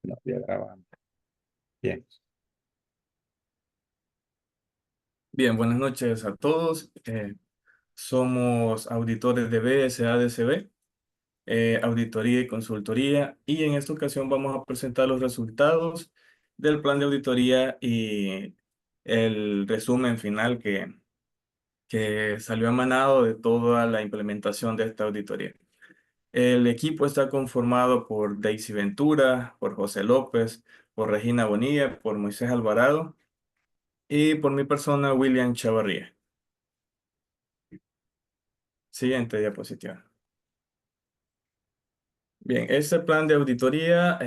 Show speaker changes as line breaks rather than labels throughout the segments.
No estoy grabando. Bien.
Bien, buenas noches a todos. Somos auditores de BSADCB, Auditoría y Consultoría, y en esta ocasión vamos a presentar los resultados del plan de auditoría y el resumen final que salió emanado de toda la implementación de esta auditoría. El equipo está conformado por Daisy Ventura, por José López, por Regina Bonilla, por Moisés Alvarado y por mi persona, William Chavarría. Siguiente diapositiva. Bien, este plan de auditoría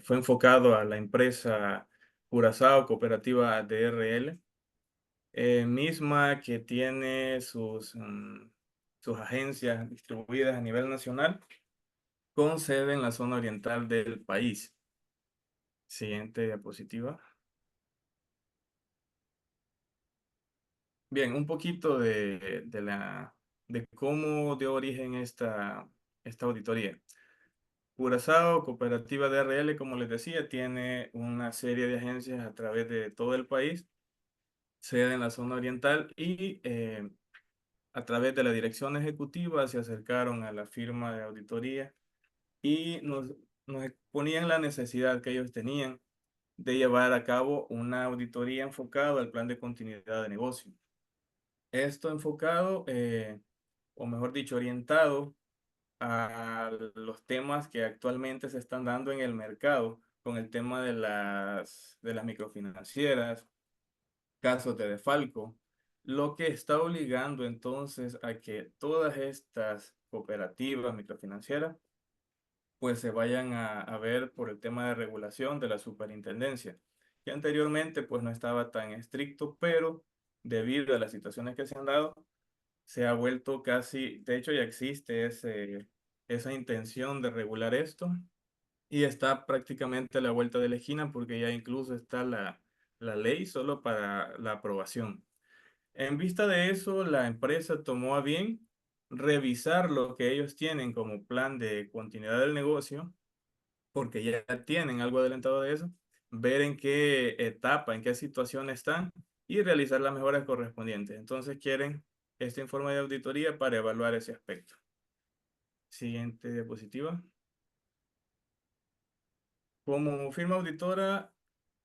fue enfocado a la empresa Curazao Cooperativa DRL, misma que tiene sus agencias distribuidas a nivel nacional con sede en la zona oriental del país. Siguiente diapositiva. Bien, un poquito de cómo dio origen esta auditoría. Curazao Cooperativa DRL, como les decía, tiene una serie de agencias a través de todo el país, sede en la zona oriental y a través de la dirección ejecutiva se acercaron a la firma de auditoría y nos exponían la necesidad que ellos tenían de llevar a cabo una auditoría enfocada al plan de continuidad de negocio. Esto enfocado, o mejor dicho, orientado a los temas que actualmente se están dando en el mercado con el tema de las microfinancieras, casos de desfalco, lo que está obligando entonces a que todas estas cooperativas microfinancieras pues se vayan a ver por el tema de regulación de la superintendencia, que anteriormente pues no estaba tan estricto, pero debido a las situaciones que se han dado, se ha vuelto casi, de hecho ya existe esa intención de regular esto y está prácticamente a la vuelta de la esquina porque ya incluso está la ley solo para la aprobación. En vista de eso, la empresa tomó a bien revisar lo que ellos tienen como plan de continuidad del negocio, porque ya tienen algo adelantado de eso, ver en qué etapa, en qué situación están y realizar las mejoras correspondientes. Entonces quieren este informe de auditoría para evaluar ese aspecto. Siguiente diapositiva. Como firma auditora,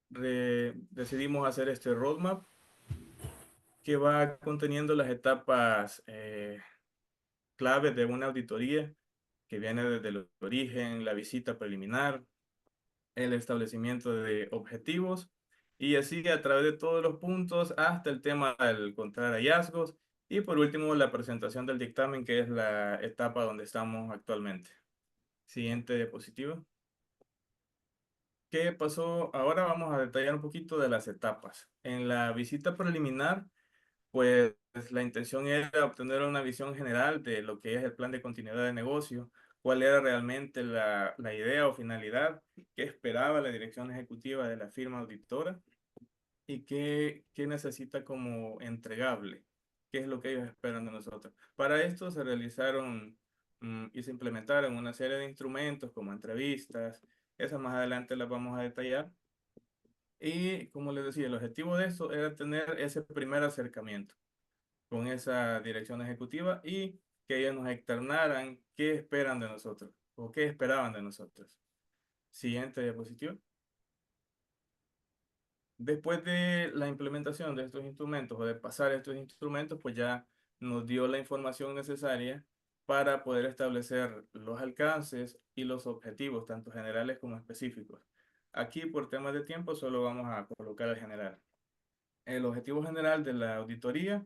decidimos hacer este roadmap que va conteniendo las etapas claves de una auditoría que viene desde el origen, la visita preliminar, el establecimiento de objetivos y así a través de todos los puntos hasta el tema del encontrar hallazgos y por último la presentación del dictamen, que es la etapa donde estamos actualmente. Siguiente diapositiva. ¿Qué pasó? Ahora vamos a detallar un poquito de las etapas. En la visita preliminar, pues la intención era obtener una visión general de lo que es el plan de continuidad de negocio, cuál era realmente la idea o finalidad que esperaba la dirección ejecutiva de la firma auditora y qué necesita como entregable, qué es lo que ellos esperan de nosotros. Para esto se realizaron y se implementaron una serie de instrumentos como entrevistas, esas más adelante las vamos a detallar. Y como les decía, el objetivo de esto era tener ese primer acercamiento con esa dirección ejecutiva y que ellos nos externaran qué esperan de nosotros o qué esperaban de nosotros. Siguiente diapositiva. Después de la implementación de estos instrumentos o de pasar estos instrumentos, pues ya nos dio la información necesaria para poder establecer los alcances y los objetivos, tanto generales como específicos. Aquí, por temas de tiempo, solo vamos a colocar el general. El objetivo general de la auditoría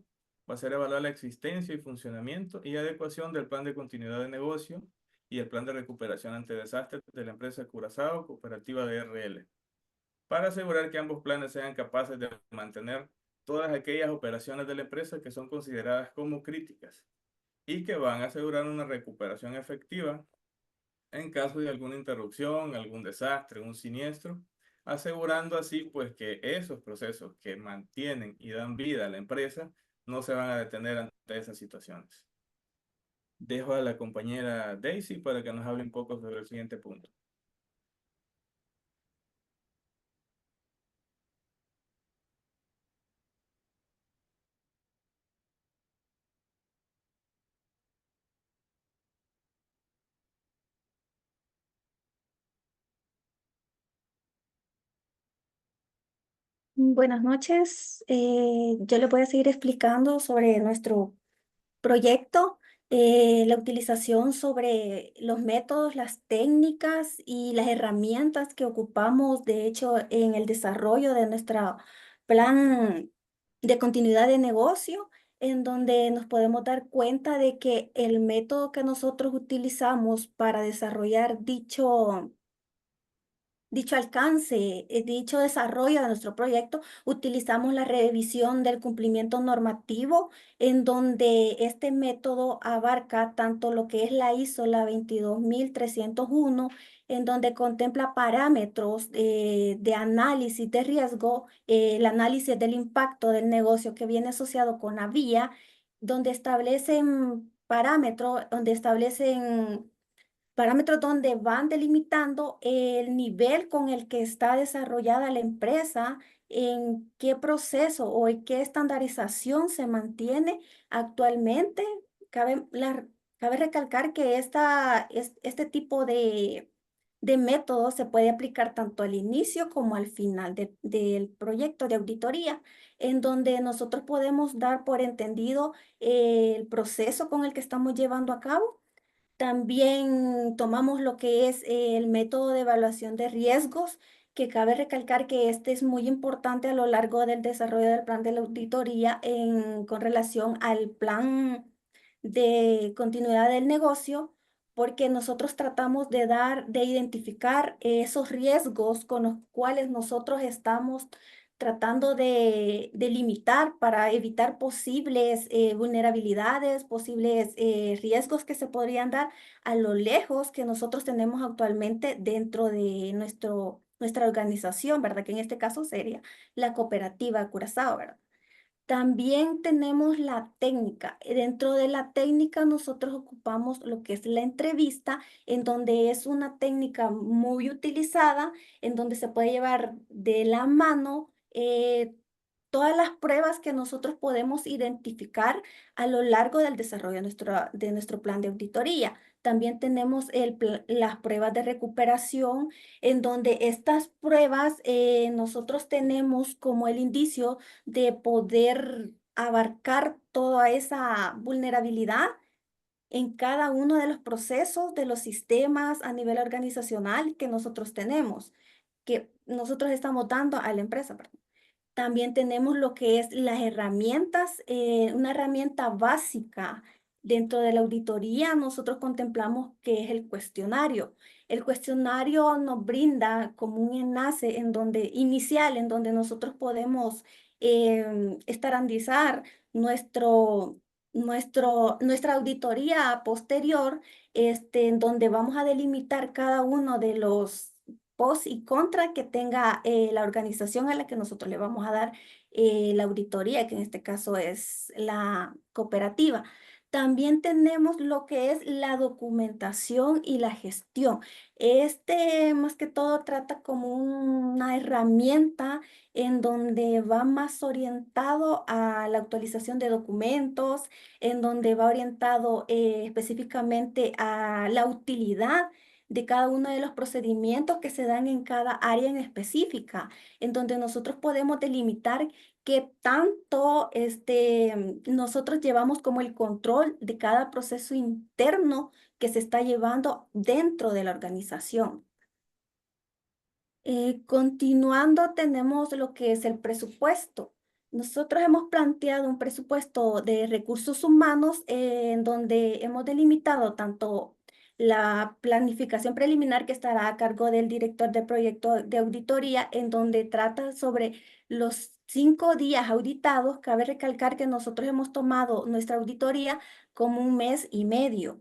va a ser evaluar la existencia y funcionamiento y adecuación del plan de continuidad de negocio y el plan de recuperación ante desastres de la empresa Curazao Cooperativa de RL, para asegurar que ambos planes sean capaces de mantener todas aquellas operaciones de la empresa que son consideradas como críticas y que van a asegurar una recuperación efectiva en caso de alguna interrupción, algún desastre, un siniestro, asegurando así pues que esos procesos que mantienen y dan vida a la empresa no se van a detener ante esas situaciones. Dejo a la compañera Daisy para que nos hable un poco sobre el siguiente punto.
Buenas noches. Yo le voy a seguir explicando sobre nuestro proyecto, la utilización sobre los métodos, las técnicas y las herramientas que ocupamos, de hecho, en el desarrollo de nuestro plan de continuidad de negocio, en donde nos podemos dar cuenta de que el método que nosotros utilizamos para desarrollar dicho alcance, dicho desarrollo de nuestro proyecto, utilizamos la revisión del cumplimiento normativo, en donde este método abarca tanto lo que es la ISO, la 22301, en donde contempla parámetros de análisis de riesgo, el análisis del impacto del negocio que viene asociado con la vía, donde establecen parámetros, donde establecen parámetros donde van delimitando el nivel con el que está desarrollada la empresa, en qué proceso o en qué estandarización se mantiene actualmente. Cabe, cabe recalcar que este tipo de método se puede aplicar tanto al inicio como al final del proyecto de auditoría, en donde nosotros podemos dar por entendido el proceso con el que estamos llevando a cabo. También tomamos lo que es el método de evaluación de riesgos, que cabe recalcar que este es muy importante a lo largo del desarrollo del plan de la auditoría con relación al plan de continuidad del negocio, porque nosotros tratamos de identificar esos riesgos con los cuales nosotros estamos tratando de limitar para evitar posibles vulnerabilidades, posibles riesgos que se podrían dar a lo lejos que nosotros tenemos actualmente dentro de nuestra organización, ¿verdad? Que en este caso sería la cooperativa Curazao, ¿verdad? También tenemos la técnica. Dentro de la técnica nosotros ocupamos lo que es la entrevista, en donde es una técnica muy utilizada, en donde se puede llevar de la mano todas las pruebas que nosotros podemos identificar a lo largo del desarrollo de nuestro plan de auditoría. También tenemos las pruebas de recuperación, en donde estas pruebas nosotros tenemos como el indicio de poder abarcar toda esa vulnerabilidad en cada uno de los procesos, de los sistemas a nivel organizacional que nosotros tenemos, que nosotros estamos dando a la empresa, perdón. También tenemos lo que es las herramientas, una herramienta básica dentro de la auditoría. Nosotros contemplamos que es el cuestionario. El cuestionario nos brinda como un enlace inicial, en donde nosotros podemos estandarizar nuestra auditoría posterior, en donde vamos a delimitar cada uno de los pos y contra que tenga la organización a la que nosotros le vamos a dar la auditoría, que en este caso es la cooperativa. También tenemos lo que es la documentación y la gestión. Este, más que todo, trata como una herramienta en donde va más orientado a la actualización de documentos, en donde va orientado específicamente a la utilidad de cada uno de los procedimientos que se dan en cada área en específica, en donde nosotros podemos delimitar qué tanto nosotros llevamos como el control de cada proceso interno que se está llevando dentro de la organización. Continuando, tenemos lo que es el presupuesto. Nosotros hemos planteado un presupuesto de recursos humanos en donde hemos delimitado tanto la planificación preliminar que estará a cargo del director de proyecto de auditoría, en donde trata sobre los 5 días auditados. Cabe recalcar que nosotros hemos tomado nuestra auditoría como 1 mes y medio,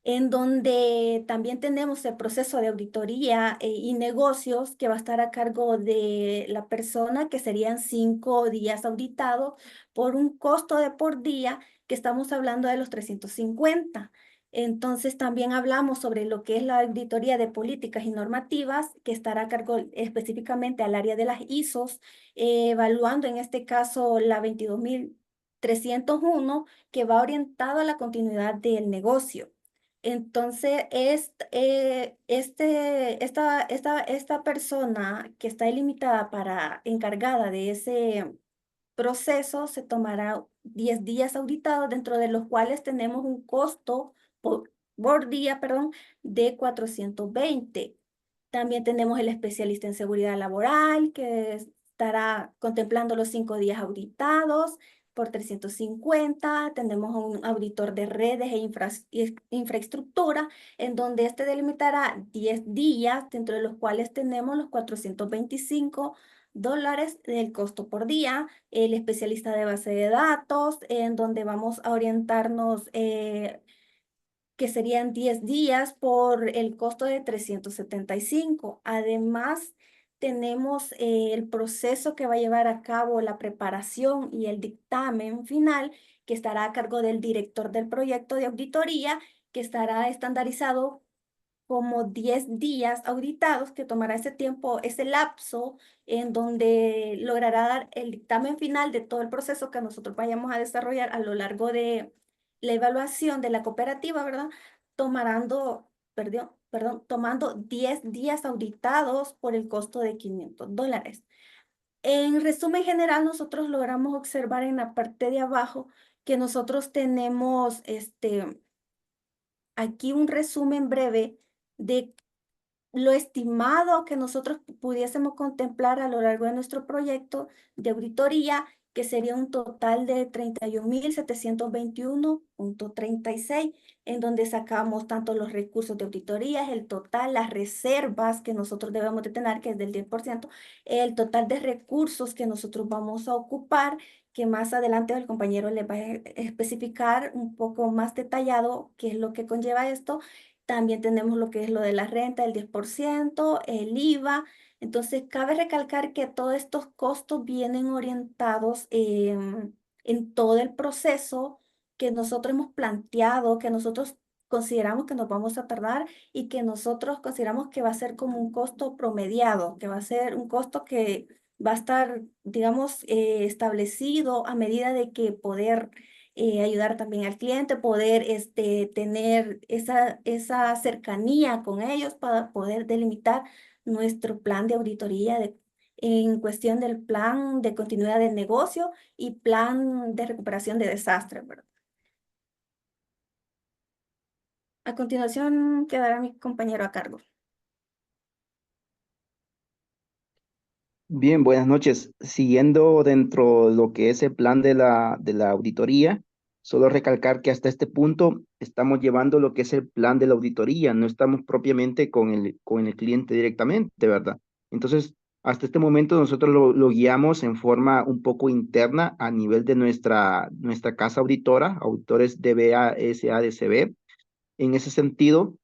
en donde también tenemos el proceso de auditoría y negocios que va a estar a cargo de la persona, que serían 5 días auditados por un costo de por día que estamos hablando de los 350. Entonces también hablamos sobre lo que es la auditoría de políticas y normativas, que estará a cargo específicamente al área de las ISOs, evaluando en este caso la 22301, que va orientado a la continuidad del negocio. Entonces, esta persona que está delimitada para encargada de ese proceso se tomará 10 días auditados, dentro de los cuales tenemos un costo por día, perdón, de 420. También tenemos el especialista en seguridad laboral, que estará contemplando los 5 días auditados por 350. Tenemos un auditor de redes e infraestructura, en donde este delimitará 10 días, dentro de los cuales tenemos los 425 dólares del costo por día. El especialista de base de datos, en donde vamos a orientarnos, que serían 10 días por el costo de 375. Además, tenemos el proceso que va a llevar a cabo la preparación y el dictamen final, que estará a cargo del director del proyecto de auditoría, que estará estandarizado como 10 días auditados, que tomará ese tiempo, ese lapso, en donde logrará dar el dictamen final de todo el proceso que nosotros vayamos a desarrollar a lo largo de la evaluación de la cooperativa, ¿verdad? Tomando 10 días auditados por el costo de 500 dólares. En resumen general, nosotros logramos observar en la parte de abajo que nosotros tenemos aquí un resumen breve de lo estimado que nosotros pudiésemos contemplar a lo largo de nuestro proyecto de auditoría, que sería un total de 31.721.36, en donde sacamos tanto los recursos de auditorías, el total, las reservas que nosotros debemos de tener, que es del 10%, el total de recursos que nosotros vamos a ocupar, que más adelante el compañero le va a especificar un poco más detallado qué es lo que conlleva esto. También tenemos lo que es lo de la renta, el 10%, el IVA. Entonces, cabe recalcar que todos estos costos vienen orientados en todo el proceso que nosotros hemos planteado, que nosotros consideramos que nos vamos a tardar y que nosotros consideramos que va a ser como un costo promediado, que va a ser un costo que va a estar, digamos, establecido a medida de que poder ayudar también al cliente, poder tener esa cercanía con ellos para poder delimitar nuestro plan de auditoría en cuestión del plan de continuidad del negocio y plan de recuperación de desastres, ¿verdad? A continuación quedará mi compañero a cargo.
Bien, buenas noches. Siguiendo dentro de lo que es el plan de la auditoría, solo recalcar que hasta este punto estamos llevando lo que es el plan de la auditoría, no estamos propiamente con el cliente directamente, ¿verdad? Entonces, hasta este momento nosotros lo guiamos en forma un poco interna a nivel de nuestra casa auditora, auditores DBA SADCB. En ese sentido,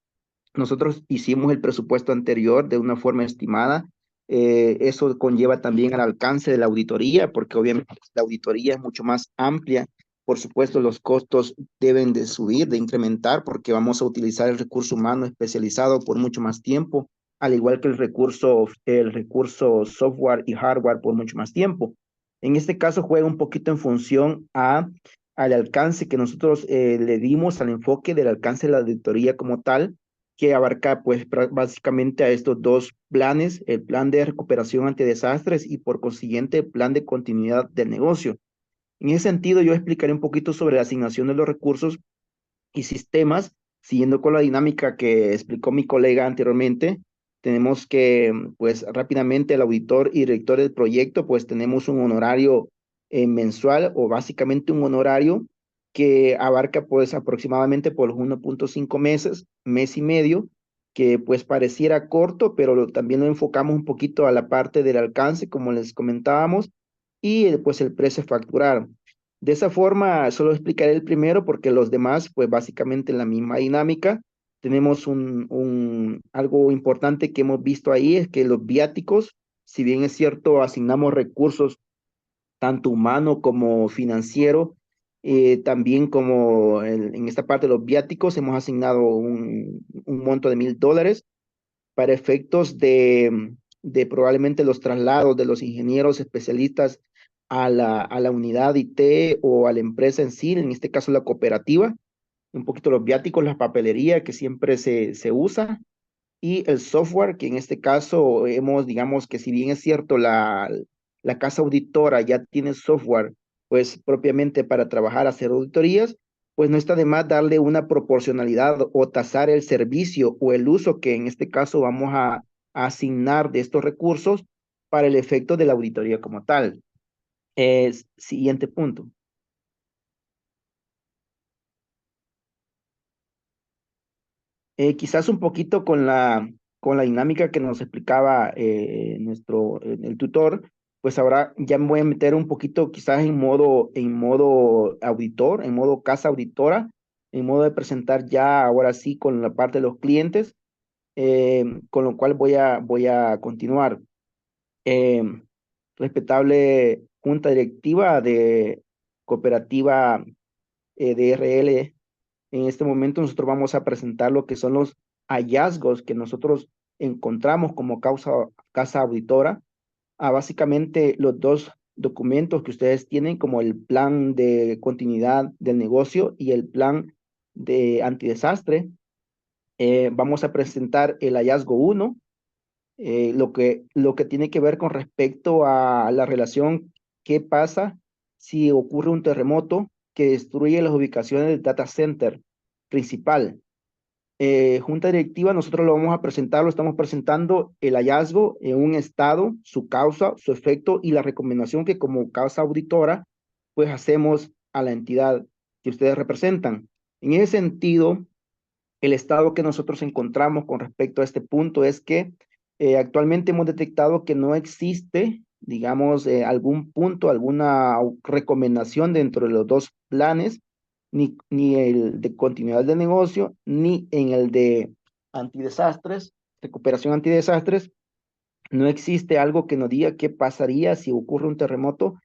nosotros hicimos el presupuesto anterior de una forma estimada. Eso conlleva también al alcance de la auditoría, porque obviamente la auditoría es mucho más amplia. Por supuesto, los costos deben de subir, de incrementar, porque vamos a utilizar el recurso humano especializado por mucho más tiempo, al igual que el recurso software y hardware por mucho más tiempo. En este caso juega un poquito en función al alcance que nosotros le dimos, al enfoque del alcance de la auditoría como tal, que abarca pues básicamente a estos dos planes, el plan de recuperación ante desastres y por consiguiente el plan de continuidad del negocio. En ese sentido, yo explicaré un poquito sobre la asignación de los recursos y sistemas, siguiendo con la dinámica que explicó mi colega anteriormente. Tenemos que, pues rápidamente, el auditor y director del proyecto, pues tenemos un honorario mensual o básicamente un honorario que abarca pues aproximadamente por los 1.5 meses, mes y medio, que pues pareciera corto, pero también lo enfocamos un poquito a la parte del alcance, como les comentábamos, y pues el precio a facturar. De esa forma, solo explicaré el primero porque los demás, pues básicamente en la misma dinámica. Tenemos algo importante que hemos visto ahí, es que los viáticos, si bien es cierto, asignamos recursos tanto humano como financiero, también como en esta parte de los viáticos hemos asignado un monto de $1,000 para efectos de probablemente los traslados de los ingenieros especialistas a la unidad IT o a la empresa en sí, en este caso la cooperativa, un poquito los viáticos, la papelería que siempre se usa y el software, que en este caso hemos, digamos que si bien es cierto, la casa auditora ya tiene software, pues propiamente para trabajar, hacer auditorías, pues no está de más darle una proporcionalidad o tasar el servicio o el uso que en este caso vamos a asignar de estos recursos para el efecto de la auditoría como tal. Siguiente punto. Quizás un poquito con la dinámica que nos explicaba el tutor, pues ahora ya me voy a meter un poquito quizás en modo auditor, en modo casa auditora, en modo de presentar ya ahora sí con la parte de los clientes, con lo cual voy a continuar. Eh, Respetable junta directiva de cooperativa DRL. En este momento nosotros vamos a presentar lo que son los hallazgos que nosotros encontramos como casa auditora, a básicamente los dos documentos que ustedes tienen, como el plan de continuidad del negocio y el plan de antidesastre. Vamos a presentar el hallazgo uno, lo que tiene que ver con respecto a la relación, qué pasa si ocurre un terremoto que destruye las ubicaciones del data center principal. Junta directiva, nosotros lo vamos a presentar, lo estamos presentando el hallazgo en un estado, su causa, su efecto y la recomendación que como causa auditora, pues hacemos a la entidad que ustedes representan. En ese sentido, el estado que nosotros encontramos con respecto a este punto es que actualmente hemos detectado que no existe, digamos, algún punto, alguna recomendación dentro de los dos planes, ni el de continuidad de negocio, ni en el de antidesastres, recuperación antidesastres, no existe algo que nos diga qué pasaría si ocurre un terremoto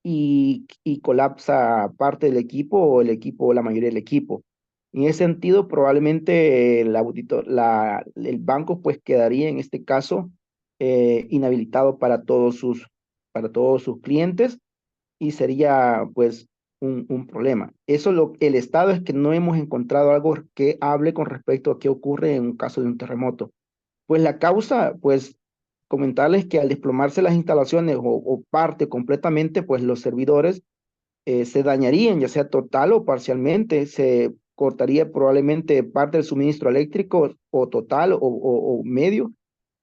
y colapsa parte del equipo o el equipo, la mayoría del equipo. En ese sentido, probablemente el banco pues quedaría en este caso inhabilitado para todos sus clientes y sería pues un problema. El estado es que no hemos encontrado algo que hable con respecto a qué ocurre en un caso de un terremoto. Pues la causa, pues comentarles que al desplomarse las instalaciones o parte completamente, pues los servidores se dañarían, ya sea total o parcialmente, se cortaría probablemente parte del suministro eléctrico o total o medio,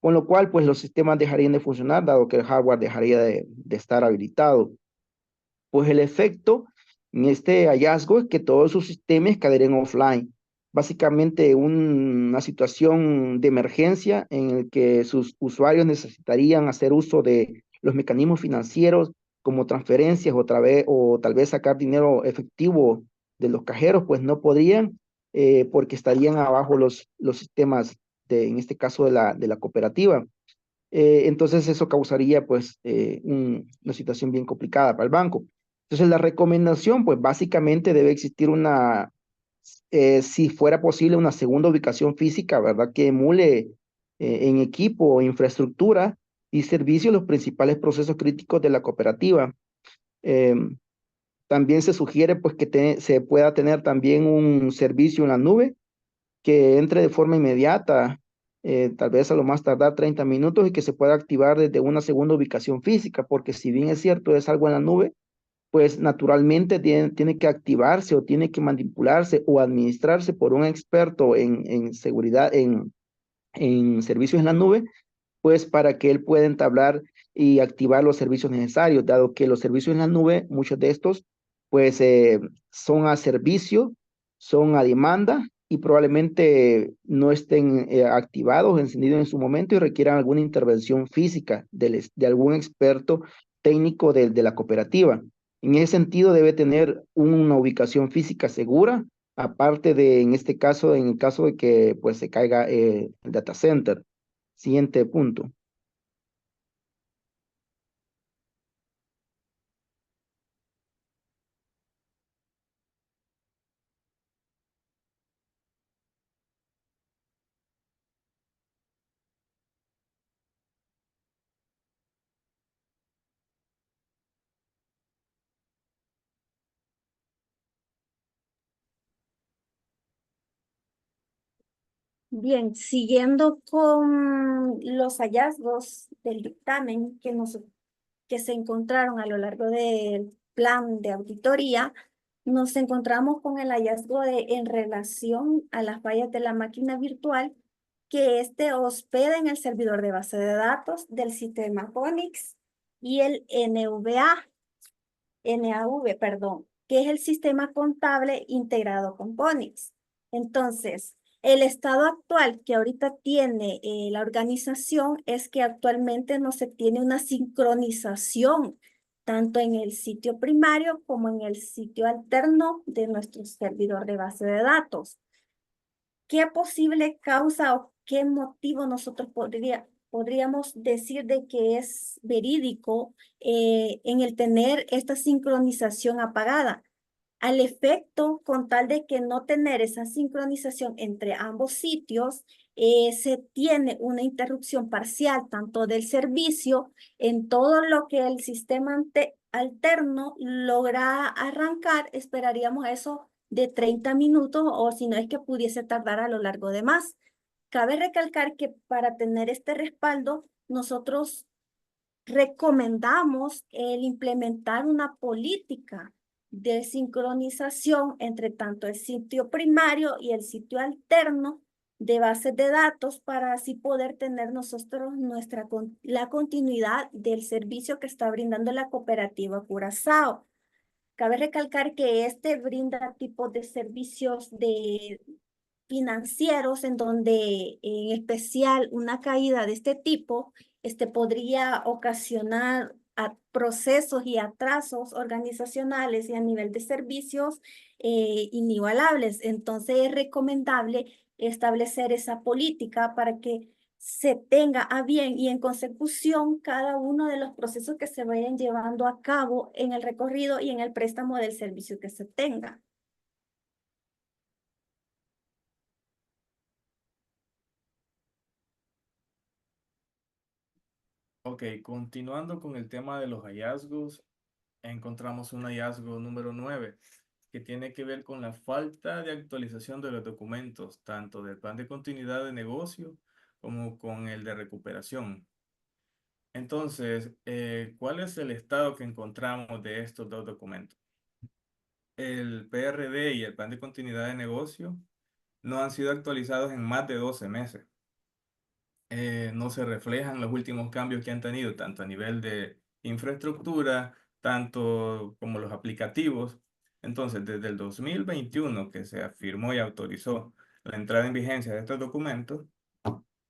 con lo cual pues los sistemas dejarían de funcionar, dado que el hardware dejaría de estar habilitado. Pues el efecto en este hallazgo es que todos sus sistemas quedarían offline. Básicamente una situación de emergencia en el que sus usuarios necesitarían hacer uso de los mecanismos financieros como transferencias o tal vez sacar dinero efectivo de los cajeros, pues no podrían porque estarían abajo los sistemas en este caso de la cooperativa. Entonces eso causaría pues una situación bien complicada para el banco. Entonces la recomendación pues básicamente debe existir si fuera posible, una segunda ubicación física, ¿verdad? Que emule en equipo, infraestructura y servicios los principales procesos críticos de la cooperativa. Em, También se sugiere pues que se pueda tener también un servicio en la nube que entre de forma inmediata, tal vez a lo más tardar 30 minutos y que se pueda activar desde una segunda ubicación física, porque si bien es cierto, es algo en la nube, pues naturalmente tiene que activarse o tiene que manipularse o administrarse por un experto en seguridad, en servicios en la nube, pues para que él pueda entablar y activar los servicios necesarios, dado que los servicios en la nube, muchos de estos, pues son a servicio, son a demanda y probablemente no estén activados, encendidos en su momento y requieran alguna intervención física de algún experto técnico de la cooperativa. En ese sentido, debe tener una ubicación física segura, aparte de, en este caso, en el caso de que pues se caiga el data center. Siguiente punto.
Bien, siguiendo con los hallazgos del dictamen que se encontraron a lo largo del plan de auditoría, nos encontramos con el hallazgo en relación a las fallas de la máquina virtual que éste hospeda en el servidor de base de datos del sistema Phoenix y el NAV, perdón, que es el sistema contable integrado con Phoenix. Entonces, el estado actual que ahorita tiene la organización es que actualmente no se tiene una sincronización tanto en el sitio primario como en el sitio alterno de nuestro servidor de base de datos. ¿Qué posible causa o qué motivo nosotros podríamos decir de que es verídico en el tener esta sincronización apagada? Al efecto, con tal de que no tener esa sincronización entre ambos sitios, se tiene una interrupción parcial tanto del servicio en todo lo que el sistema alterno logra arrancar. Esperaríamos eso de 30 minutos o si no es que pudiese tardar a lo largo de más. Cabe recalcar que para tener este respaldo, nosotros recomendamos el implementar una política de sincronización entre tanto el sitio primario y el sitio alterno de bases de datos para así poder tener nosotros la continuidad del servicio que está brindando la cooperativa Curazao. Cabe recalcar que este brinda tipos de servicios financieros en donde en especial una caída de este tipo podría ocasionar procesos y atrasos organizacionales y a nivel de servicios inigualables. Entonces es recomendable establecer esa política para que se tenga a bien y en consecución cada uno de los procesos que se vayan llevando a cabo en el recorrido y en el préstamo del servicio que se tenga.
Ok, continuando con el tema de los hallazgos, encontramos un hallazgo número 9 que tiene que ver con la falta de actualización de los documentos, tanto del plan de continuidad de negocio como con el de recuperación. Entonces, ¿cuál es el estado que encontramos de estos dos documentos? El PRD y el plan de continuidad de negocio no han sido actualizados en más de 12 meses. No se reflejan los últimos cambios que han tenido, tanto a nivel de infraestructura, tanto como los aplicativos. Entonces, desde el 2021 que se afirmó y autorizó la entrada en vigencia de estos documentos,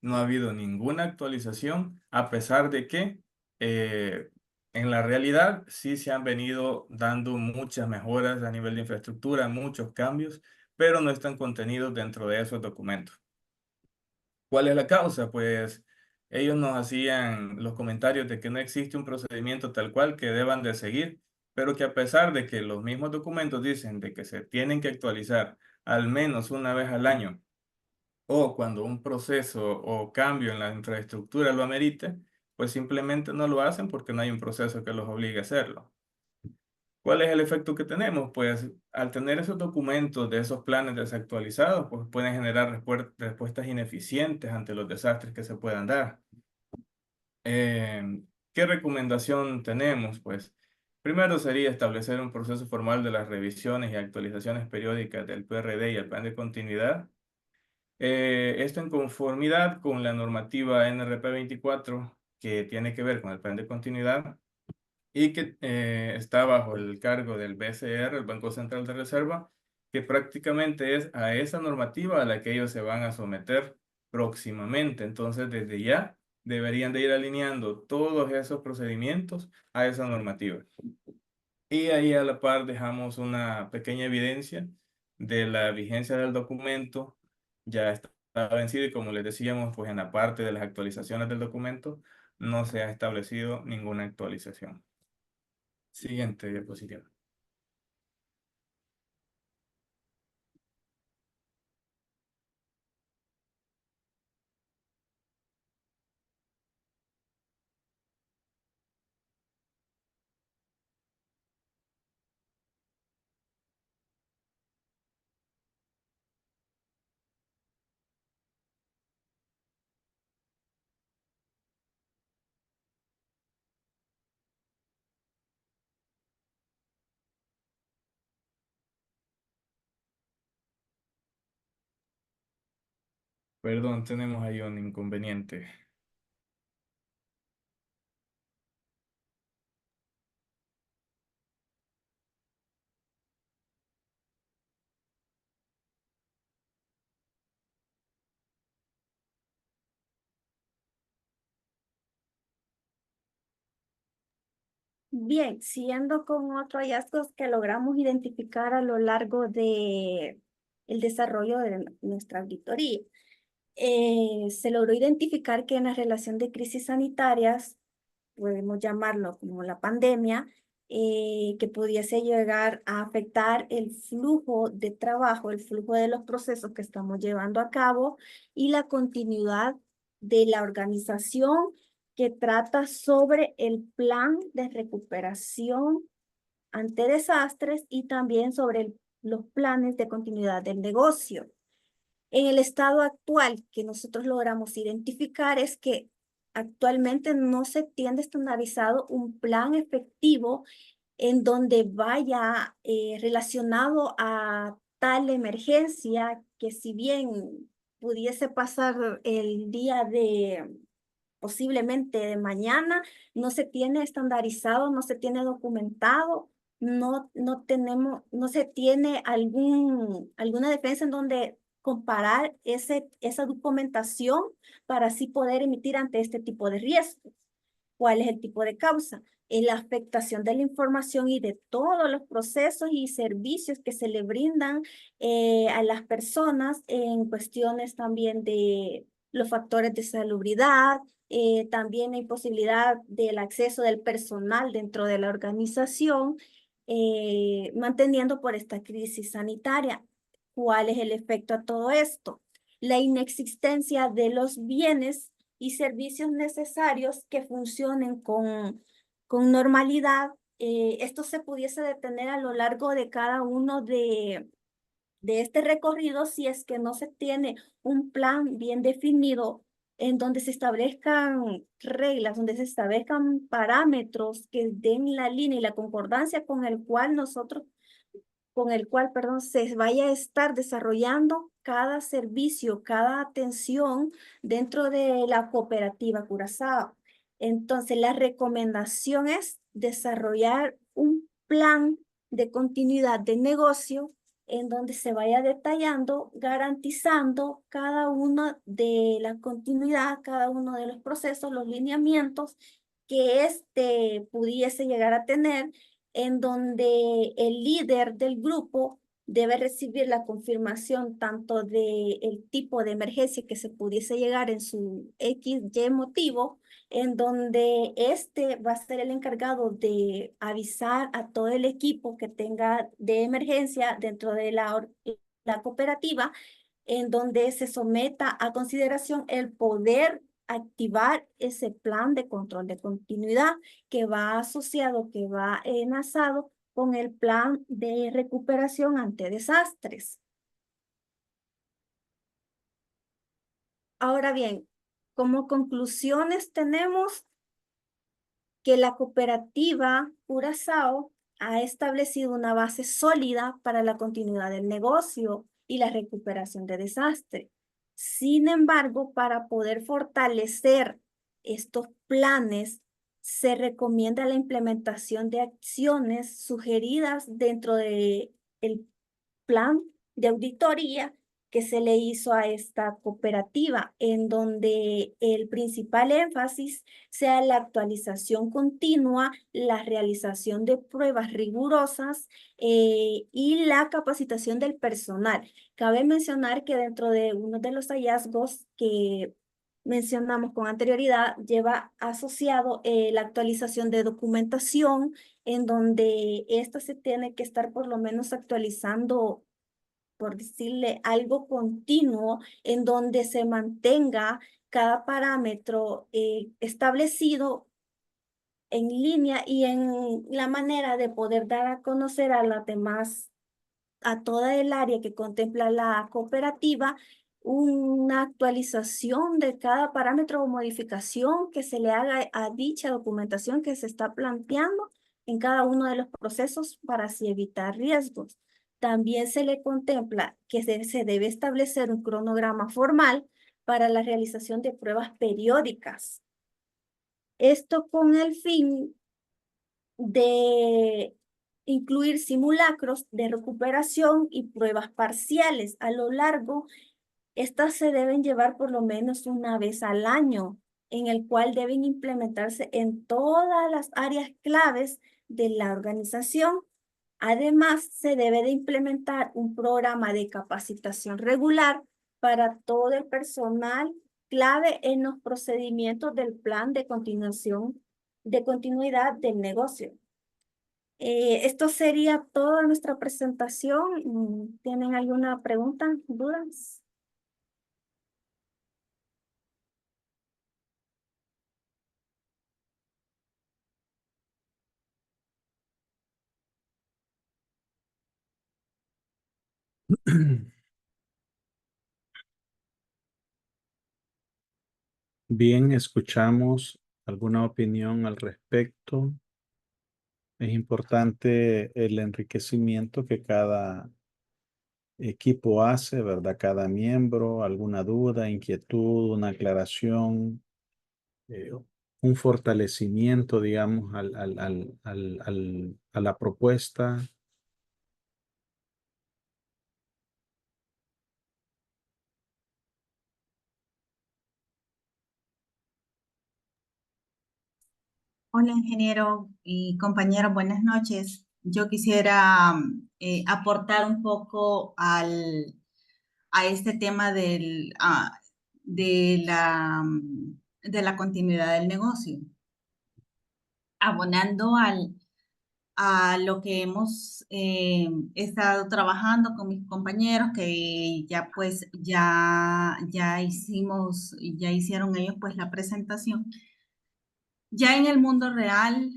no ha habido ninguna actualización, a pesar de que eh, en la realidad sí se han venido dando muchas mejoras a nivel de infraestructura, muchos cambios, pero no están contenidos dentro de esos documentos. ¿Cuál es la causa? Pues ellos nos hacían los comentarios de que no existe un procedimiento tal cual que deban de seguir, pero que a pesar de que los mismos documentos dicen de que se tienen que actualizar al menos una vez al año o cuando un proceso o cambio en la infraestructura lo amerite, pues simplemente no lo hacen porque no hay un proceso que los obligue a hacerlo. ¿Cuál es el efecto que tenemos? Pues al tener esos documentos de esos planes desactualizados, pues pueden generar respuestas ineficientes ante los desastres que se puedan dar. ¿Qué recomendación tenemos? Pues primero sería establecer un proceso formal de las revisiones y actualizaciones periódicas del PRD y el plan de continuidad. Esto en conformidad con la normativa NRP 24 que tiene que ver con el plan de continuidad y que está bajo el cargo del BCR, el Banco Central de Reserva, que prácticamente es a esa normativa a la que ellos se van a someter próximamente. Entonces, desde ya deberían de ir alineando todos esos procedimientos a esa normativa. Y ahí a la par dejamos una pequeña evidencia de la vigencia del documento. Ya está vencido y como les decíamos, pues en la parte de las actualizaciones del documento no se ha establecido ninguna actualización. Siguiente diapositiva. Perdón, tenemos ahí un inconveniente.
Bien, siguiendo con otros hallazgos que logramos identificar a lo largo de el desarrollo de nuestra auditoría. Se logró identificar que en la relación de crisis sanitarias, podemos llamarlo como la pandemia, que pudiese llegar a afectar el flujo de trabajo, el flujo de los procesos que estamos llevando a cabo y la continuidad de la organización que trata sobre el plan de recuperación ante desastres y también sobre los planes de continuidad del negocio. En el estado actual que nosotros logramos identificar es que actualmente no se tiene estandarizado un plan efectivo en donde vaya relacionado a tal emergencia que si bien pudiese pasar el día de posiblemente de mañana, no se tiene estandarizado, no se tiene documentado, no se tiene alguna defensa en donde comparar esa documentación para así poder emitir ante este tipo de riesgos. ¿Cuál es el tipo de causa? Es la afectación de la información y de todos los procesos y servicios que se le brindan a las personas en cuestiones también de los factores de salubridad, también hay posibilidad del acceso del personal dentro de la organización, manteniendo por esta crisis sanitaria. ¿Cuál es el efecto a todo esto? La inexistencia de los bienes y servicios necesarios que funcionen con normalidad. Esto se pudiese detener a lo largo de cada uno de este recorrido si es que no se tiene un plan bien definido en donde se establezcan reglas, donde se establezcan parámetros que den la línea y la concordancia con el cual, perdón, se vaya a estar desarrollando cada servicio, cada atención dentro de la cooperativa Curazao. Entonces, la recomendación es desarrollar un plan de continuidad de negocio en donde se vaya detallando, garantizando cada una de la continuidad, cada uno de los procesos, los lineamientos que éste pudiese llegar a tener, en donde el líder del grupo debe recibir la confirmación tanto del tipo de emergencia que se pudiese llegar en su XY motivo, en donde este va a ser el encargado de avisar a todo el equipo que tenga de emergencia dentro de la cooperativa, en donde se someta a consideración el poder activar ese plan de control de continuidad que va asociado, que va enlazado con el plan de recuperación ante desastres. Ahora bien, como conclusiones tenemos que la cooperativa Curazao ha establecido una base sólida para la continuidad del negocio y la recuperación de desastre. Sin embargo, para poder fortalecer estos planes, se recomienda la implementación de acciones sugeridas dentro del plan de auditoría que se le hizo a esta cooperativa, en donde el principal énfasis sea la actualización continua, la realización de pruebas rigurosas y la capacitación del personal. Cabe mencionar que dentro de uno de los hallazgos que mencionamos con anterioridad, lleva asociado la actualización de documentación, en donde esta se tiene que estar por lo menos actualizando, por decirle algo continuo, en donde se mantenga cada parámetro establecido en línea y en la manera de poder dar a conocer a las demás, a toda el área que contempla la cooperativa, una actualización de cada parámetro o modificación que se le haga a dicha documentación que se está planteando en cada uno de los procesos para así evitar riesgos. También se le contempla que se debe establecer un cronograma formal para la realización de pruebas periódicas. Esto con el fin de incluir simulacros de recuperación y pruebas parciales a lo largo. Estas se deben llevar por lo menos una vez al año, en el cual deben implementarse en todas las áreas claves de la organización. Además, se debe de implementar un programa de capacitación regular para todo el personal clave en los procedimientos del plan de continuidad del negocio. Esto sería toda nuestra presentación. ¿Tienen alguna pregunta, dudas?
Bien, escuchamos alguna opinión al respecto. Es importante el enriquecimiento que cada equipo hace, ¿verdad? Cada miembro, alguna duda, inquietud, una aclaración, un fortalecimiento, digamos, a la propuesta.
Hola, ingeniero y compañeros, buenas noches. Yo quisiera aportar un poco a este tema de la continuidad del negocio, abonando a lo que hemos estado trabajando con mis compañeros, que ya pues ya hicieron ellos pues la presentación. Ya en el mundo real,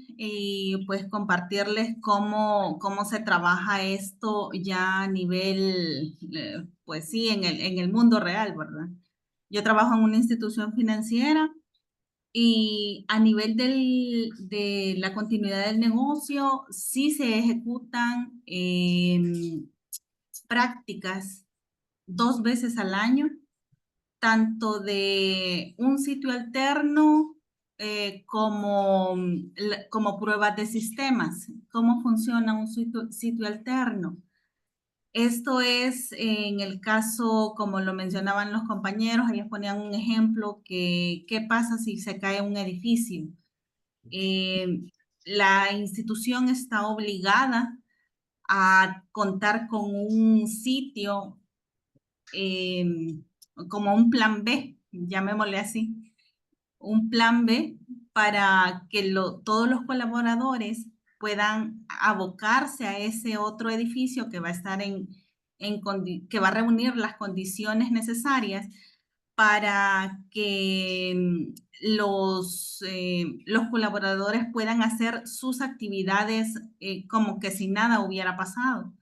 pues compartirles cómo se trabaja esto ya a nivel, pues sí, en el mundo real, ¿verdad? Yo trabajo en una institución financiera y a nivel de la continuidad del negocio, sí se ejecutan prácticas 2 veces al año, tanto de un sitio alterno como pruebas de sistemas. ¿Cómo funciona un sitio alterno? Esto es en el caso, como lo mencionaban los compañeros, ellos ponían un ejemplo que qué pasa si se cae un edificio. La institución está obligada a contar con un sitio como un plan B, llamémosle así, un plan B para que todos los colaboradores puedan abocarse a ese otro edificio que va a estar que va a reunir las condiciones necesarias para que los colaboradores puedan hacer sus actividades como que si nada hubiera pasado.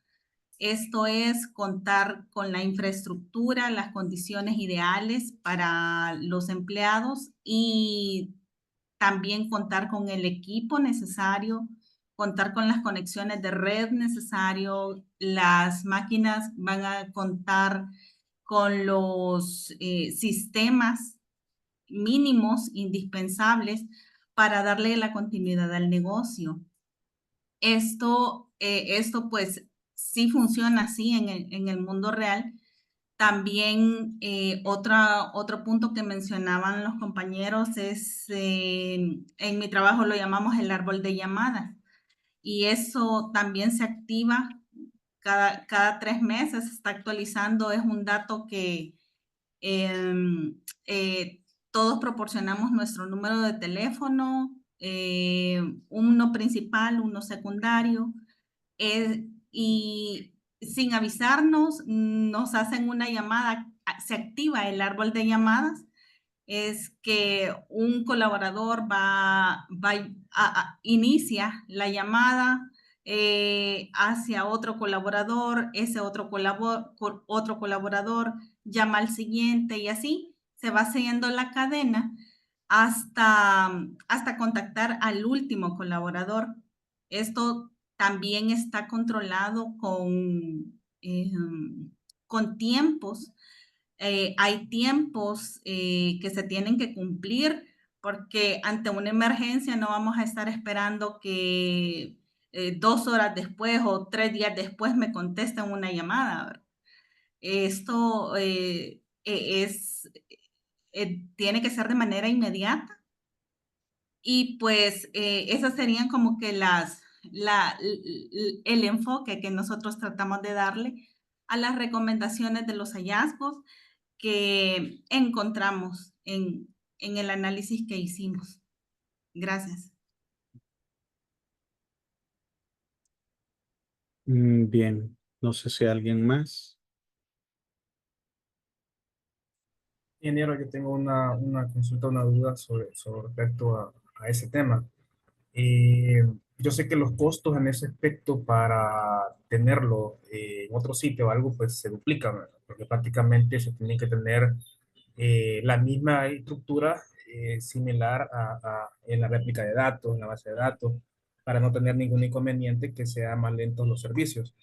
Esto es contar con la infraestructura, las condiciones ideales para los empleados y también contar con el equipo necesario, contar con las conexiones de red necesario. Las máquinas van a contar con los sistemas mínimos indispensables para darle la continuidad al negocio. Esto pues sí funciona así en el mundo real. También otro punto que mencionaban los compañeros es, en mi trabajo lo llamamos el árbol de llamadas, y eso también se activa cada 3 meses, se está actualizando. Es un dato que todos proporcionamos nuestro número de teléfono, uno principal, uno secundario, y sin avisarnos nos hacen una llamada, se activa el árbol de llamadas. Es que un colaborador inicia la llamada hacia otro colaborador, ese otro colaborador llama al siguiente, y así se va haciendo la cadena hasta contactar al último colaborador. Esto también está controlado con tiempos hay tiempos que se tienen que cumplir, porque ante una emergencia no vamos a estar esperando que 2 horas después o 3 días después me contesten una llamada, ¿verdad? Esto tiene que ser de manera inmediata y pues esas serían como que el enfoque que nosotros tratamos de darle a las recomendaciones de los hallazgos que encontramos en el análisis que hicimos. Gracias.
Bien, no sé si alguien más.
Ingeniero, yo tengo una consulta, una duda sobre respecto a ese tema. Yo sé que los costos en ese aspecto para tenerlo en otro sitio o algo, pues se duplican, ¿verdad? Porque prácticamente se tiene que tener la misma estructura similar en la réplica de datos, en la base de datos, para no tener ningún inconveniente que sea más lentos los servicios.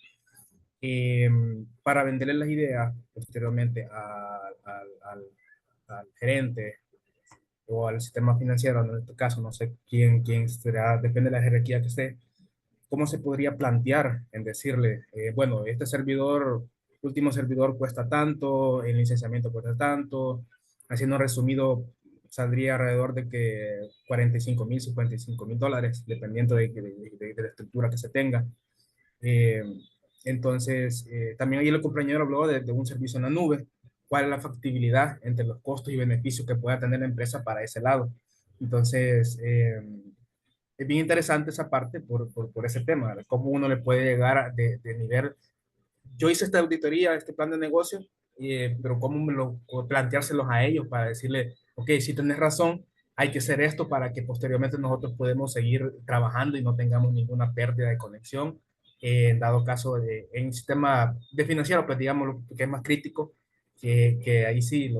Para venderle las ideas posteriormente al gerente o al sistema financiero, en este caso, no sé quién será, depende de la jerarquía que esté, ¿cómo se podría plantear en decirle, bueno, este servidor, último servidor cuesta tanto, el licenciamiento cuesta tanto, haciendo resumido, saldría alrededor de que 45,000, 55,000 dólares, dependiendo de la estructura que se tenga. Eh, entonces, también ahí el compañero habló de un servicio en la nube. ¿Cuál es la factibilidad entre los costos y beneficios que pueda tener la empresa para ese lado? Entonces, es bien interesante esa parte por ese tema, ¿verdad? Cómo uno le puede llegar de nivel. Yo hice esta auditoría, este plan de negocio, pero cómo planteárselos a ellos para decirle, ok, si tenés razón, hay que hacer esto para que posteriormente nosotros podemos seguir trabajando y no tengamos ninguna pérdida de conexión. En dado caso, en un sistema de financiero, pues digamos, lo que es más crítico, que ahí sí,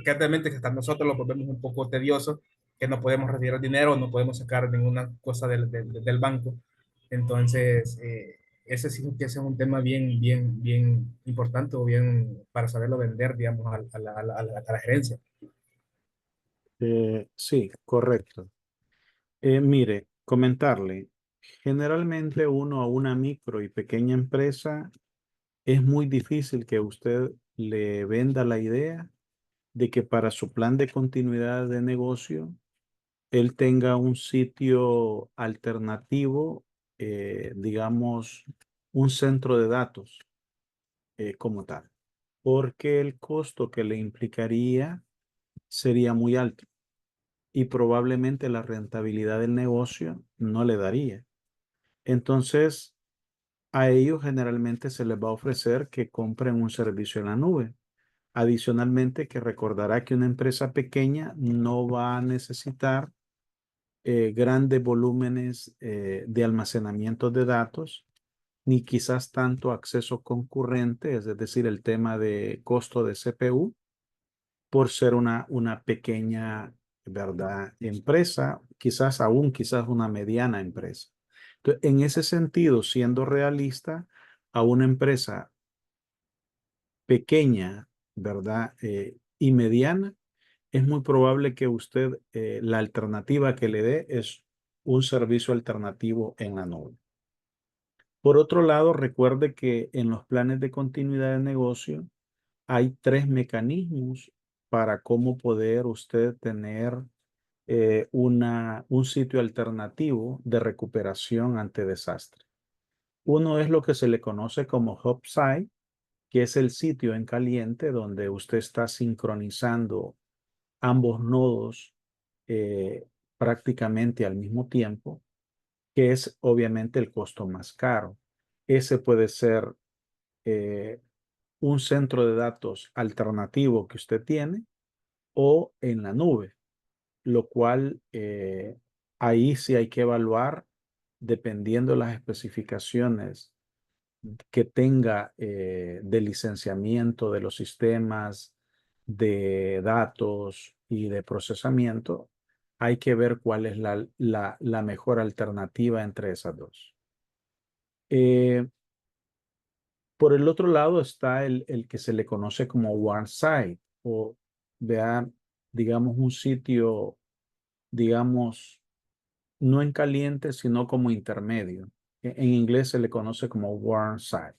que realmente hasta nosotros lo volvemos un poco tedioso, que no podemos retirar dinero, no podemos sacar ninguna cosa del banco. Entonces, ese sí que es un tema bien importante o bien para saberlo vender, digamos, a la gerencia.
Sí, correcto. Mire, comentarle, generalmente uno a una micro y pequeña empresa es muy difícil que usted le venda la idea de que para su plan de continuidad de negocio, él tenga un sitio alternativo, digamos, un centro de datos como tal, porque el costo que le implicaría sería muy alto y probablemente la rentabilidad del negocio no le daría. Entonces, a ellos generalmente se les va a ofrecer que compren un servicio en la nube. Adicionalmente, que recordará que una empresa pequeña no va a necesitar grandes volúmenes de almacenamiento de datos, ni quizás tanto acceso concurrente, es decir, el tema de costo de CPU, por ser una pequeña, ¿verdad?, empresa, quizás una mediana empresa. Entonces, en ese sentido, siendo realista, a una empresa pequeña, ¿verdad?, y mediana, es muy probable que usted, la alternativa que le dé es un servicio alternativo en la nube. Por otro lado, recuerde que en los planes de continuidad de negocio hay 3 mecanismos para cómo poder usted tener un sitio alternativo de recuperación ante desastre. Uno es lo que se le conoce como hub site, que es el sitio en caliente donde usted está sincronizando ambos nodos prácticamente al mismo tiempo, que es obviamente el costo más caro. Ese puede ser eh, un centro de datos alternativo que usted tiene o en la nube, lo cual ahí sí hay que evaluar dependiendo de las especificaciones que tenga de licenciamiento de los sistemas de datos y de procesamiento. Hay que ver cuál es la mejor alternativa entre esas dos. Por el otro lado está el que se le conoce como warm site o vean, digamos, un sitio, digamos, no en caliente, sino como intermedio. En inglés se le conoce como warm site.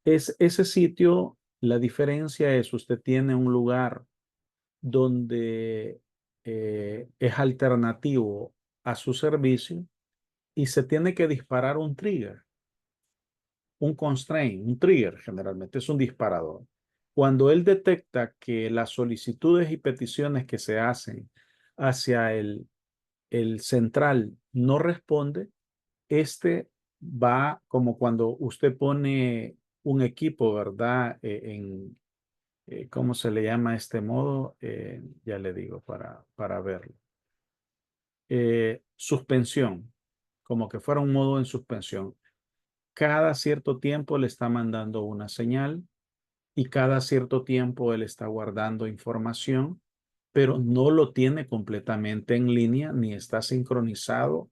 Ese sitio, la diferencia es usted tiene un lugar donde es alternativo a su servicio y se tiene que disparar un trigger, un constraint, un trigger generalmente es un disparador. Cuando él detecta que las solicitudes y peticiones que se hacen hacia el central no responde, este va como cuando usted pone un equipo, ¿verdad? ¿Cómo se le llama a este modo? Ya le digo para verlo. Suspensión, como que fuera un modo en suspensión. Cada cierto tiempo le está mandando una señal y cada cierto tiempo él está guardando información, pero no lo tiene completamente en línea ni está sincronizado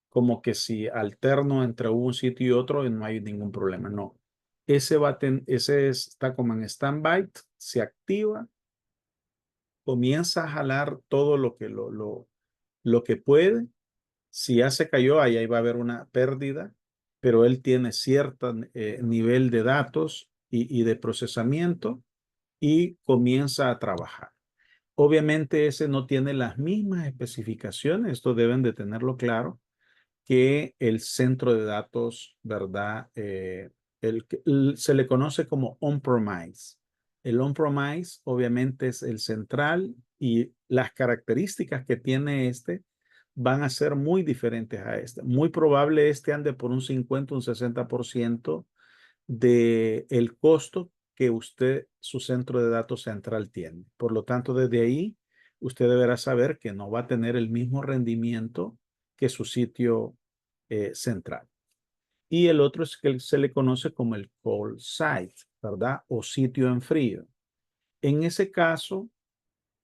como que si alterno entre un sitio y otro no hay ningún problema. No. Ese está como en standby, se activa, comienza a jalar todo lo que puede. Si ya se cayó, ahí va a haber una pérdida, pero él tiene cierto nivel de datos y de procesamiento y comienza a trabajar. Obviamente ese no tiene las mismas especificaciones, esto deben de tenerlo claro, que el centro de datos, ¿verdad? Se le conoce como on-premise. El on-premise obviamente es el central y las características que tiene este van a ser muy diferentes a este. Muy probable este ande por un 50, un 60% de el costo que usted, su centro de datos central tiene. Por lo tanto, desde ahí, usted deberá saber que no va a tener el mismo rendimiento que su sitio central. Y el otro es que se le conoce como el cold site, ¿verdad? O sitio en frío. En ese caso,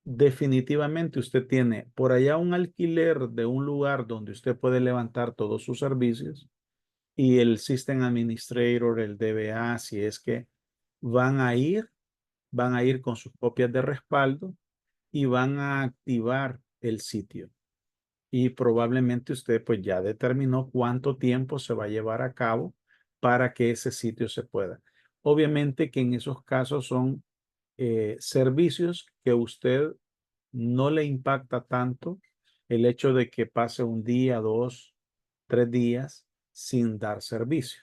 definitivamente usted tiene por allá un alquiler de un lugar donde usted puede levantar todos sus servicios y el System Administrator, el DBA, si es que van a ir, van a ir con sus copias de respaldo y van a activar el sitio. Y probablemente usted pues ya determinó cuánto tiempo se va a llevar a cabo para que ese sitio se pueda. Obviamente que en esos casos son servicios que usted no le impacta tanto el hecho de que pase un día, 2, 3 días sin dar servicio.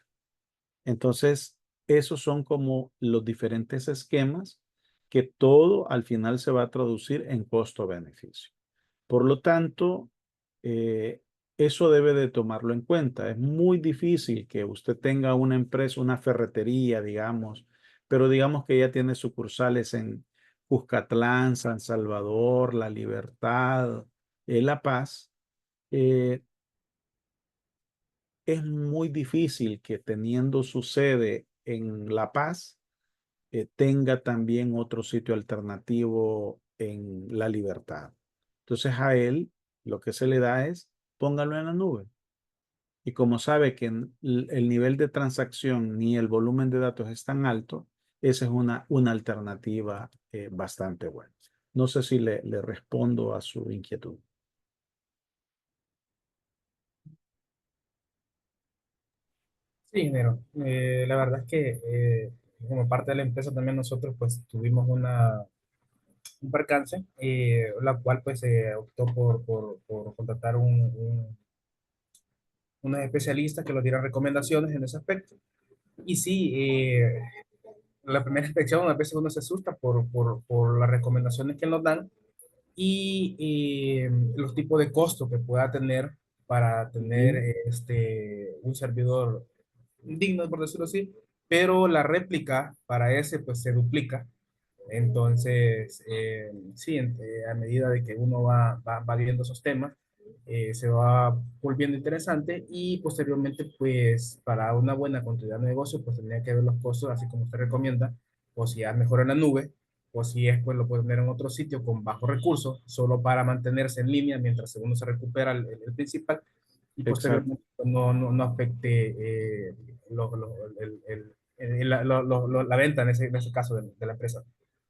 Entonces, esos son como los diferentes esquemas que todo al final se va a traducir en costo-beneficio. Por lo tanto, eh, eso debe de tomarlo en cuenta. Es muy difícil que usted tenga una empresa, una ferretería, digamos, pero digamos que ya tiene sucursales en Cuscatlán, San Salvador, La Libertad, La Paz. eh, es muy difícil que teniendo su sede en La Paz, tenga también otro sitio alternativo en La Libertad. Entonces a él lo que se le da es póngalo en la nube. Y como sabe que el nivel de transacción ni el volumen de datos es tan alto, esa es una alternativa bastante buena. No sé si le respondo a su inquietud.
Sí, ingeniero. La verdad es que como parte de la empresa también nosotros pues tuvimos un percance, la cual pues optó por contratar unos especialistas que nos dieran recomendaciones en ese aspecto. Y sí, la primera inspección a veces uno se asusta por las recomendaciones que nos dan y los tipos de costo que pueda tener para tener un servidor digno, por decirlo así, pero la réplica para ese pues se duplica. Entonces, sí, a medida de que uno va viendo esos temas, se va volviendo interesante y posteriormente, pues, para una buena continuidad de negocio, pues tendría que ver los costos, así como usted recomienda, o si es mejor en la nube, o si es, pues lo puede tener en otro sitio con bajos recursos, solo para mantenerse en línea mientras uno se recupera el principal y
Exacto.
posteriormente pues, no afecte la venta en ese caso de la empresa.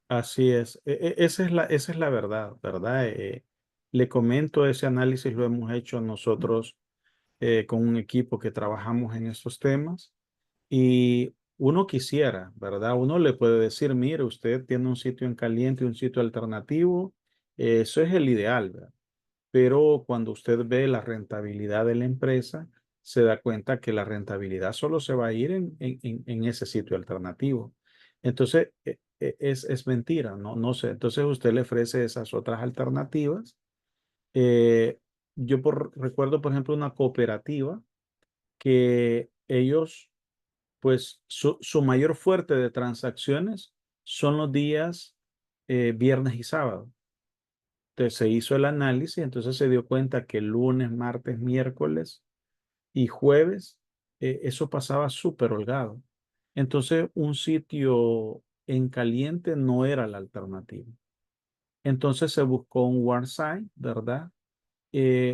Así es. Esa es la verdad, ¿verdad? Le comento, ese análisis lo hemos hecho nosotros con un equipo que trabajamos en estos temas y uno quisiera, ¿verdad? Uno le puede decir, mire, usted tiene un sitio en caliente y un sitio alternativo, eso es el ideal, ¿verdad? Pero cuando usted ve la rentabilidad de la empresa, se da cuenta que la rentabilidad solo se va a ir en ese sitio alternativo. Entonces, es mentira, ¿no? No sé. Entonces, usted le ofrece esas otras alternativas. Eh, recuerdo, por ejemplo, una cooperativa que ellos, pues, su mayor fuerte de transacciones son los días viernes y sábado. Entonces se hizo el análisis, entonces se dio cuenta que lunes, martes, miércoles y jueves, eso pasaba súper holgado. Entonces un sitio en caliente no era la alternativa. Entonces se buscó un Wardside, ¿verdad?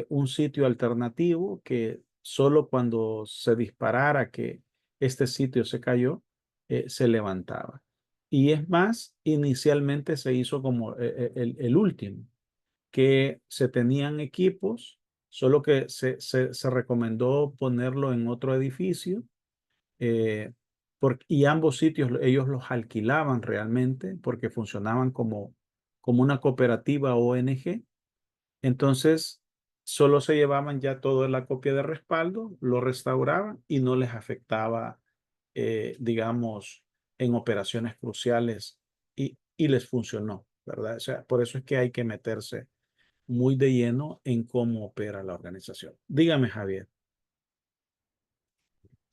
Un sitio alternativo que solo cuando se disparara que este sitio se cayó, se levantaba. Y es más, inicialmente se hizo como el último que se tenían equipos, solo que se recomendó ponerlo en otro edificio eh, y ambos sitios ellos los alquilaban realmente porque funcionaban como una cooperativa ONG. Entonces, solo se llevaban ya toda la copia de respaldo, lo restauraban y no les afectaba, digamos, en operaciones cruciales y les funcionó, ¿verdad? O sea, por eso es que hay que meterse muy de lleno en cómo opera la organización. Dígame, Javier.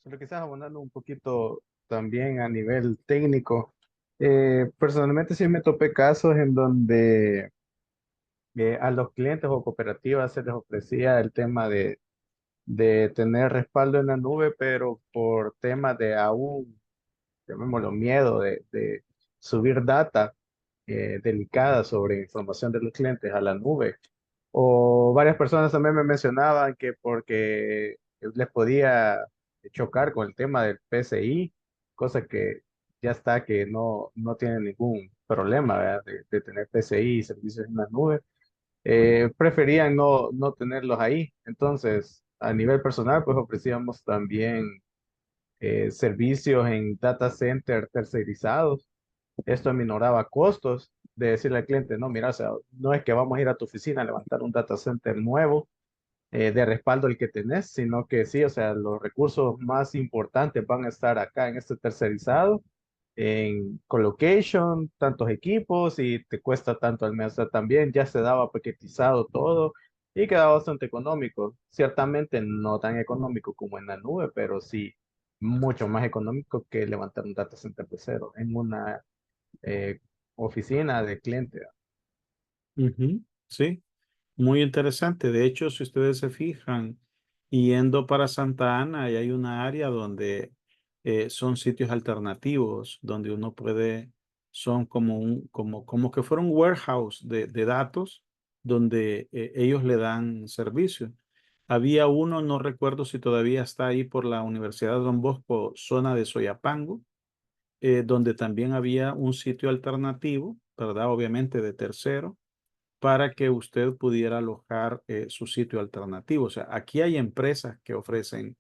Solo quizás abundando un poquito también a nivel técnico. Personalmente sí me topé casos en donde a los clientes o cooperativas se les ofrecía el tema de tener respaldo en la nube, pero por temas de aún, llamémoslo miedo, de subir data delicada sobre información de los clientes a la nube. O varias personas también me mencionaban que porque les podía chocar con el tema del PCI, cosa que ya está, que no tiene ningún problema, ¿verdad? De tener PCI y servicios en la nube. Preferían no tenerlos ahí. Entonces, a nivel personal, pues ofrecíamos también servicios en data center tercerizados. Esto aminoraba costos de decirle al cliente, no, mira, o sea, no es que vamos a ir a tu oficina a levantar un data center nuevo de respaldo el que tenés, sino que sí, o sea, los recursos más importantes van a estar acá en este tercerizado, en colocation, tantos equipos y te cuesta tanto al mes. O sea, también ya se daba paquetizado todo y quedaba bastante económico. Ciertamente no tan económico como en la nube, pero sí mucho más económico que levantar un data center de cero en una eh, oficina de cliente.
Ujú, sí, muy interesante. De hecho, si ustedes se fijan, yendo para Santa Ana, ahí hay una área donde son sitios alternativos, donde uno puede, son como que fuera un warehouse de datos, donde ellos le dan servicio. Había uno, no recuerdo si todavía está ahí por la Universidad de Don Bosco, zona de Soyapango, donde también había un sitio alternativo, ¿verdad? Obviamente de tercero para que usted pudiera alojar su sitio alternativo. O sea, aquí hay empresas que ofrecen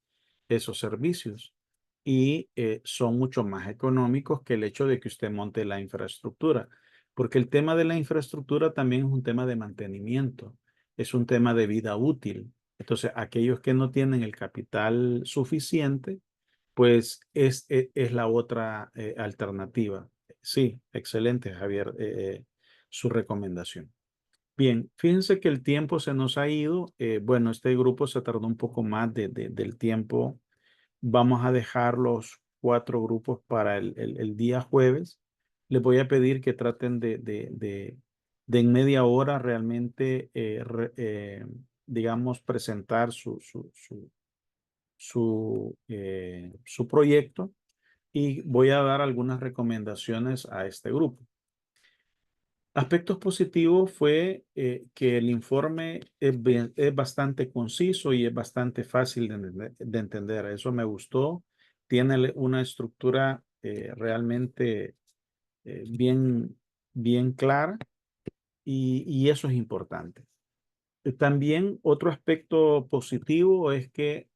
esos servicios y son mucho más económicos que el hecho de que usted monte la infraestructura, porque el tema de la infraestructura también es un tema de mantenimiento, es un tema de vida útil. Entonces, aquellos que no tienen el capital suficiente, pues es la otra alternativa. Sí, excelente, Javier, su recomendación. Bien, fíjense que el tiempo se nos ha ido. Bueno, este grupo se tardó un poco más del tiempo. Vamos a dejar los 4 grupos para el día jueves. Les voy a pedir que traten de en media hora realmente, digamos, presentar su proyecto y voy a dar algunas recomendaciones a este grupo. Aspectos positivos fue que el informe es bastante conciso y es bastante fácil de entender. Eso me gustó. Tiene una estructura realmente bien clara y eso es importante. También otro aspecto positivo es que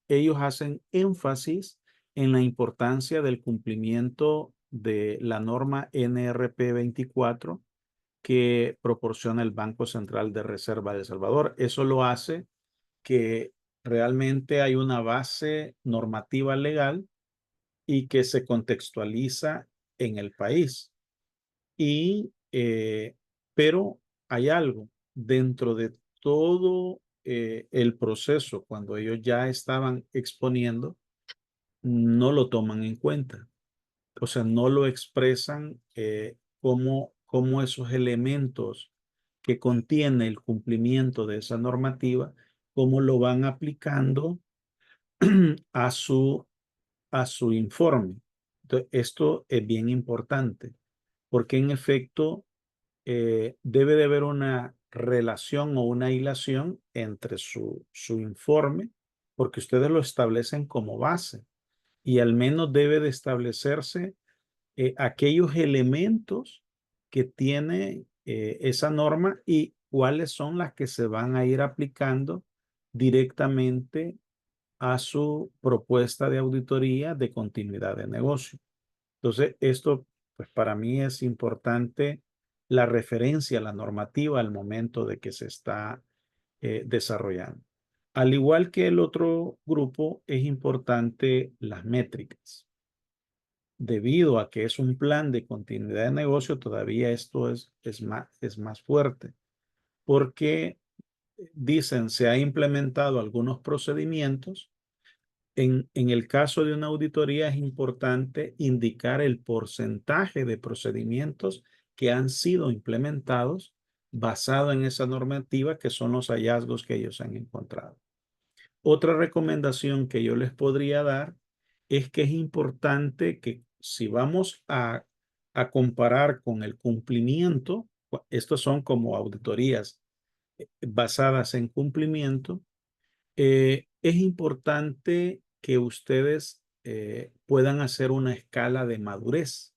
ellos hacen énfasis en la importancia del cumplimiento de la norma NRP 24 que proporciona el Banco Central de Reserva de El Salvador. Eso lo hace que realmente hay una base normativa legal y que se contextualiza en el país. Pero hay algo dentro de todo el proceso, cuando ellos ya estaban exponiendo, no lo toman en cuenta. O sea, no lo expresan como esos elementos que contiene el cumplimiento de esa normativa, cómo lo van aplicando a su informe. Entonces, esto es bien importante porque en efecto debe de haber una relación o una hilación entre su informe, porque ustedes lo establecen como base y al menos debe de establecerse aquellos elementos que tiene esa norma y cuáles son las que se van a ir aplicando directamente a su propuesta de auditoría de continuidad de negocio. Entonces, esto, pues para mí es importante la referencia a la normativa al momento de que se está desarrollando. Al igual que el otro grupo, es importante las métricas. Debido a que es un plan de continuidad de negocio, todavía esto es más fuerte, porque dicen se ha implementado algunos procedimientos. En el caso de una auditoría es importante indicar el porcentaje de procedimientos que han sido implementados basado en esa normativa, que son los hallazgos que ellos han encontrado. Otra recomendación que yo les podría dar es que es importante que si vamos a comparar con el cumplimiento, estos son como auditorías basadas en cumplimiento, es importante que ustedes puedan hacer una escala de madurez,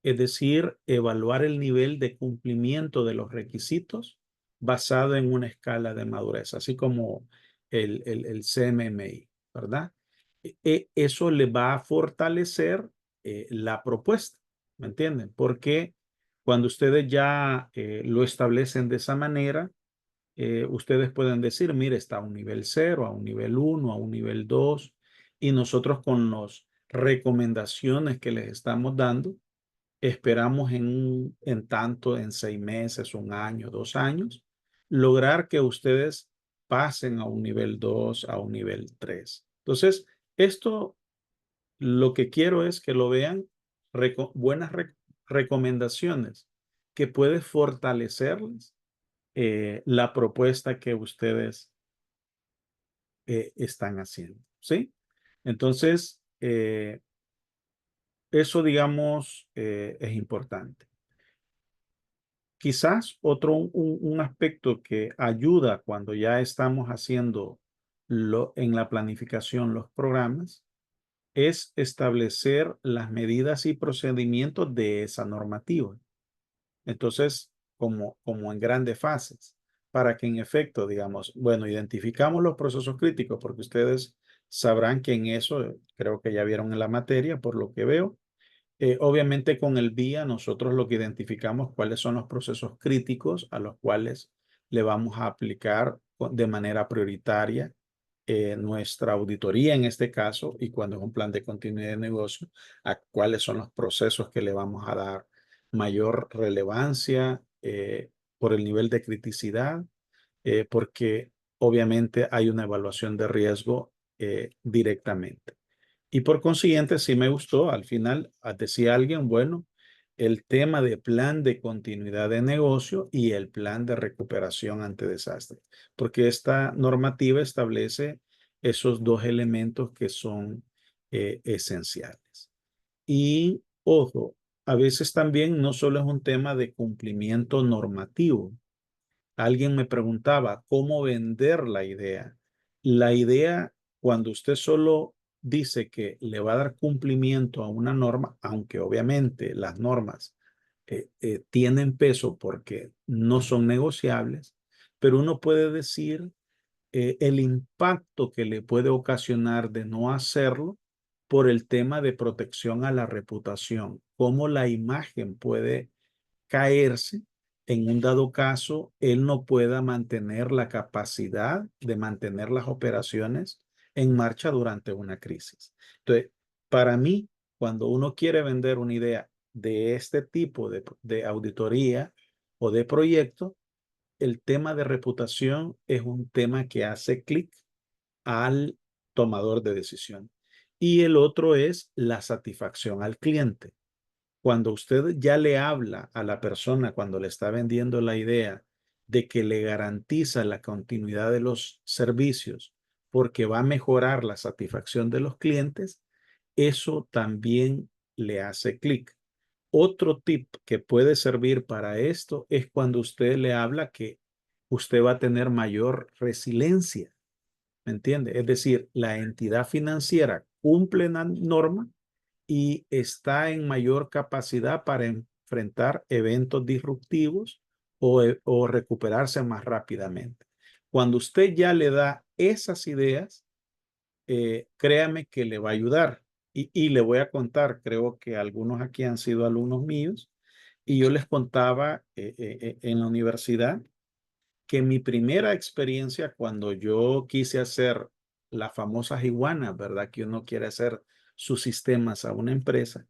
es decir, evaluar el nivel de cumplimiento de los requisitos basado en una escala de madurez, así como el CMMI, ¿verdad? Eso le va a fortalecer la propuesta, ¿me entienden? Porque cuando ustedes ya lo establecen de esa manera, ustedes pueden decir, mire, está a un nivel 0, a un nivel 1, a un nivel 2, y nosotros con las recomendaciones que les estamos dando, esperamos en 6 meses, 1 año, 2 años, lograr que ustedes pasen a un nivel 2, a un nivel 3. Entonces, esto lo que quiero es que lo vean buenas recomendaciones que puede fortalecerles la propuesta que ustedes están haciendo, ¿sí? Entonces, eso, digamos, es importante. Quizás un aspecto que ayuda cuando ya estamos haciendo en la planificación los programas es establecer las medidas y procedimientos de esa normativa. Entonces, como en grandes fases, para que en efecto, digamos, bueno, identificamos los procesos críticos, porque ustedes sabrán que en eso, creo que ya vieron en la materia, por lo que veo. Obviamente con el BIA nosotros lo que identificamos cuáles son los procesos críticos a los cuales le vamos a aplicar de manera prioritaria nuestra auditoría en este caso, y cuando es un plan de continuidad de negocio, a cuáles son los procesos que le vamos a dar mayor relevancia por el nivel de criticidad, porque obviamente hay una evaluación de riesgo directamente. Y por consiguiente, sí me gustó. Al final, decía alguien, bueno, el tema de plan de continuidad de negocio y el plan de recuperación ante desastre, porque esta normativa establece esos dos elementos que son esenciales. Y ojo, a veces también no solo es un tema de cumplimiento normativo. Alguien me preguntaba cómo vender la idea. La idea, cuando usted solo dice que le va a dar cumplimiento a una norma, aunque obviamente las normas tienen peso porque no son negociables, pero uno puede decir el impacto que le puede ocasionar de no hacerlo por el tema de protección a la reputación, cómo la imagen puede caerse en un dado caso, él no pueda mantener la capacidad de mantener las operaciones en marcha durante una crisis. Entonces, para mí, cuando uno quiere vender una idea de este tipo de auditoría o de proyecto, el tema de reputación es un tema que hace clic al tomador de decisión. Y el otro es la satisfacción al cliente. Cuando usted ya le habla a la persona, cuando le está vendiendo la idea de que le garantiza la continuidad de los servicios porque va a mejorar la satisfacción de los clientes, eso también le hace clic. Otro tip que puede servir para esto es cuando usted le habla que usted va a tener mayor resiliencia, ¿me entiende? Es decir, la entidad financiera cumple la norma y está en mayor capacidad para enfrentar eventos disruptivos o recuperarse más rápidamente. Cuando usted ya le da esas ideas, créame que le va a ayudar. Y le voy a contar, creo que algunos aquí han sido alumnos míos, y yo les contaba en la universidad que mi primera experiencia cuando yo quise hacer las famosas iguanas, ¿verdad? Que uno quiere hacer sus sistemas a una empresa,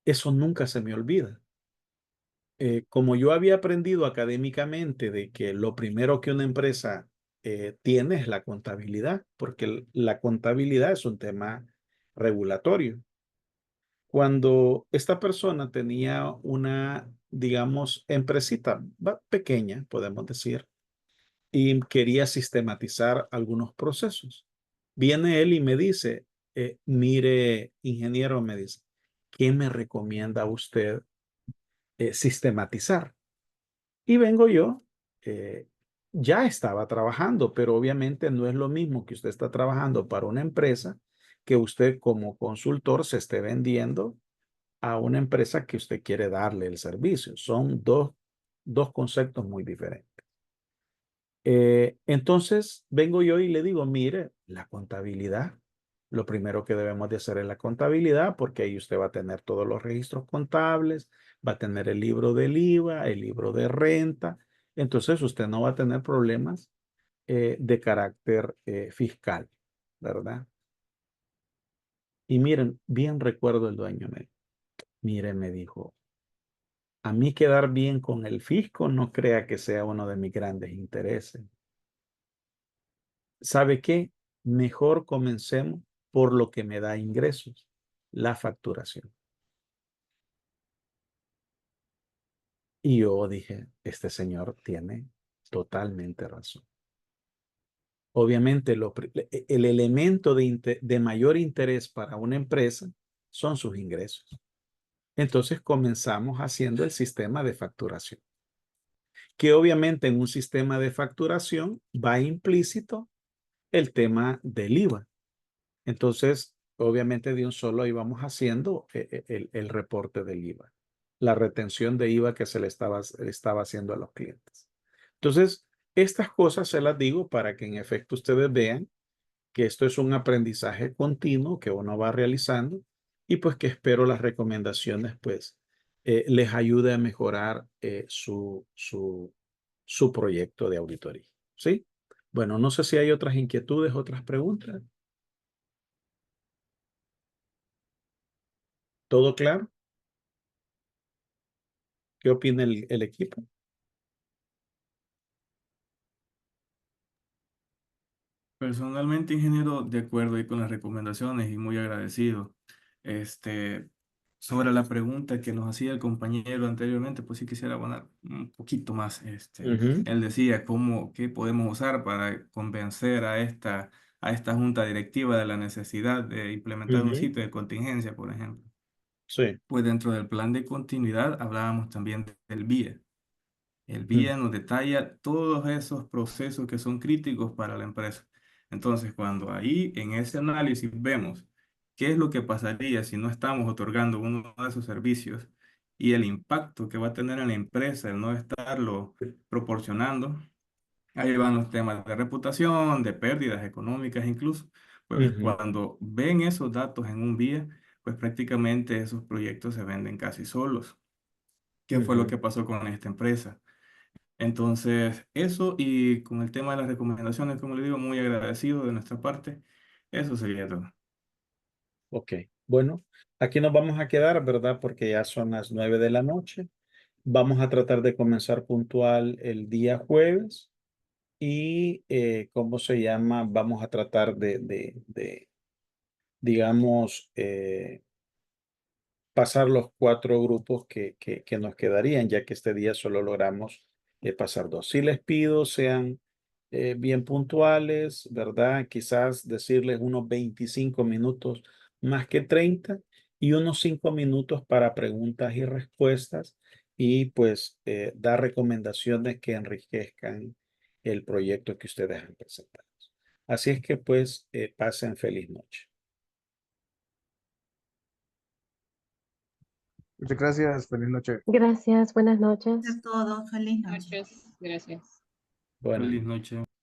eso nunca se me olvida. Como yo había aprendido académicamente de que lo primero que una empresa tiene es la contabilidad, porque la contabilidad es un tema regulatorio. Cuando esta persona tenía una, digamos, empresita pequeña, podemos decir, y quería sistematizar algunos procesos, viene él y me dice, mire, ingeniero, me dice, ¿qué me recomienda usted sistematizar? Y vengo yo, eh, ya estaba trabajando, pero obviamente no es lo mismo que usted está trabajando para una empresa que usted como consultor se esté vendiendo a una empresa que usted quiere darle el servicio. Son dos conceptos muy diferentes. Entonces vengo yo y le digo, mire, la contabilidad, lo primero que debemos de hacer es la contabilidad, porque ahí usted va a tener todos los registros contables, va a tener el libro del IVA, el libro de renta. Entonces usted no va a tener problemas de carácter fiscal, ¿verdad? Y miren, bien recuerdo el dueño, mire, me dijo, a mí quedar bien con el fisco no crea que sea uno de mis grandes intereses. ¿Sabe qué? Mejor comencemos por lo que me da ingresos, la facturación. Y yo dije, este señor tiene totalmente razón. Obviamente, el elemento de mayor interés para una empresa son sus ingresos. Entonces comenzamos haciendo el sistema de facturación, que obviamente en un sistema de facturación va implícito el tema del IVA. Entonces, obviamente de un solo íbamos haciendo el reporte del IVA, la retención de IVA que se le estaba haciendo a los clientes. Entonces, estas cosas se las digo para que en efecto ustedes vean que esto es un aprendizaje continuo que uno va realizando y pues que espero las recomendaciones pues les ayude a mejorar su proyecto de auditoría. ¿Sí? Bueno, no sé si hay otras inquietudes, otras preguntas. ¿Todo claro? ¿Qué opina el equipo?
Personalmente, ingeniero, de acuerdo ahí con las recomendaciones y muy agradecido. Sobre la pregunta que nos hacía el compañero anteriormente, pues sí quisiera abonar un poquito más.
Ujú,
Él decía qué podemos usar para convencer a esta junta directiva de la necesidad de implementar un
ujú.
sitio de contingencia, por ejemplo.
Sí.
Pues dentro del plan de continuidad hablábamos también del BIA. El
Mm,
BIA nos detalla todos esos procesos que son críticos para la empresa. Entonces, cuando ahí en ese análisis vemos qué es lo que pasaría si no estamos otorgando uno de esos servicios y el impacto que va a tener en la empresa el no estarlo proporcionando, ahí van los temas de reputación, de pérdidas económicas incluso. Pues
Ujú,
cuando ven esos datos en un vía, pues prácticamente esos proyectos se venden casi solos. ¿Qué fue lo
ujú.
que pasó con esta empresa? Entonces, eso y con el tema de las recomendaciones, como le digo, muy agradecido de nuestra parte. Eso sería todo.
Ok, bueno, aquí nos vamos a quedar, ¿verdad? Porque ya son las 9 de la noche. Vamos a tratar de comenzar puntual el día jueves y, ¿cómo se llama? Vamos a tratar digamos, pasar los 4 grupos que nos quedarían, ya que este día solo logramos pasar 2. Sí les pido sean bien puntuales, ¿verdad? Quizás decirles unos 25 minutos más que 30 y unos 5 minutos para preguntas y respuestas y pues dar recomendaciones que enriquezcan el proyecto que ustedes han presentado. Así es que pues pasen feliz noche.
Muchas gracias, feliz noche.
Gracias, buenas noches.
A todos, feliz noche.
Noches, gracias.
Buenas
Feliz
noches.
noche.